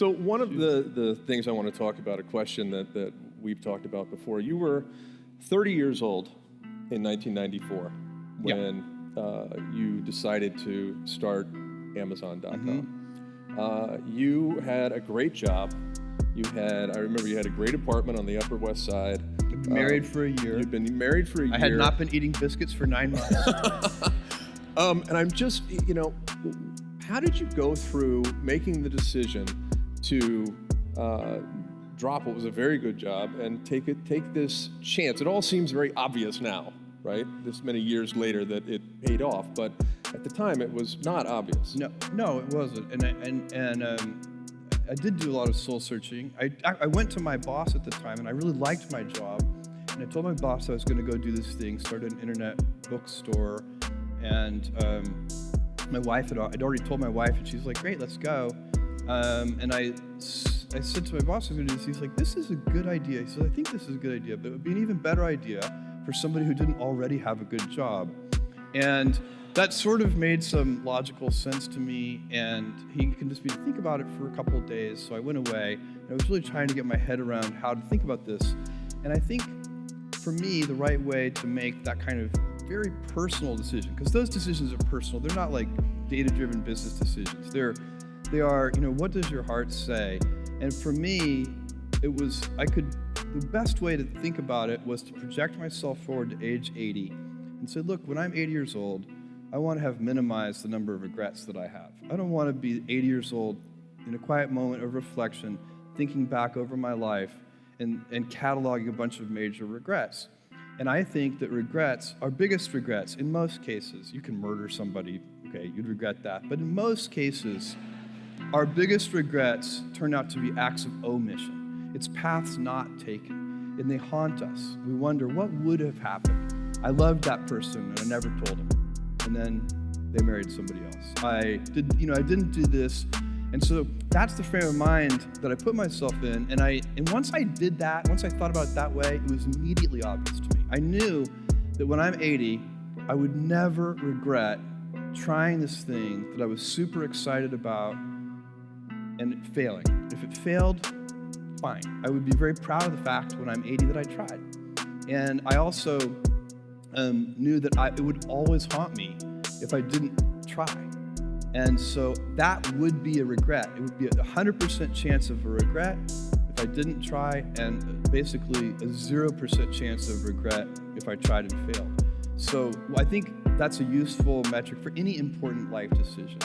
So one of the things I want to talk about, a question that we've talked about before, you were 30 years old in 1994 when you decided to start Amazon.com. You had a great job. I remember you had a great apartment on the Upper West Side. I've been married for a year. You've been married for a year. I had not been eating biscuits for 9 months. And I'm just, how did you go through making the decision to drop what was a very good job and take this chance? It all seems very obvious now, right? This many years later that it paid off, but at the time it was not obvious. No, it wasn't. And I did do a lot of soul searching. I went to my boss at the time, and I really liked my job. And I told my boss I was going to go do this thing, start an internet bookstore. And my wife I'd already told my wife, and she's like, "Great, let's go." And I said to my boss, "I was going to do this." He's like, "This is a good idea." He said, "I think this is a good idea, but it would be an even better idea for somebody who didn't already have a good job." And that sort of made some logical sense to me, and he convinced me to think about it for a couple of days. So I went away, and I was really trying to get my head around how to think about this. And I think, for me, the right way to make that kind of very personal decision, because those decisions are personal. They're not like data-driven business decisions. They are, what does your heart say? And for me, the best way to think about it was to project myself forward to age 80 and say, look, when I'm 80 years old, I want to have minimized the number of regrets that I have. I don't want to be 80 years old in a quiet moment of reflection, thinking back over my life and cataloging a bunch of major regrets. And I think that regrets, our biggest regrets, in most cases, you can murder somebody, okay, you'd regret that. But in most cases, our biggest regrets turn out to be acts of omission. It's paths not taken, and they haunt us. We wonder, what would have happened? I loved that person, and I never told him. And then they married somebody else. I didn't do this. And so that's the frame of mind that I put myself in. And once I did that, once I thought about it that way, it was immediately obvious to me. I knew that when I'm 80, I would never regret trying this thing that I was super excited about and failing. If it failed, fine. I would be very proud of the fact when I'm 80 that I tried. And I also knew that it would always haunt me if I didn't try. And so that would be a regret. It would be a 100% chance of a regret if I didn't try, and basically a 0% chance of regret if I tried and failed. So I think that's a useful metric for any important life decision.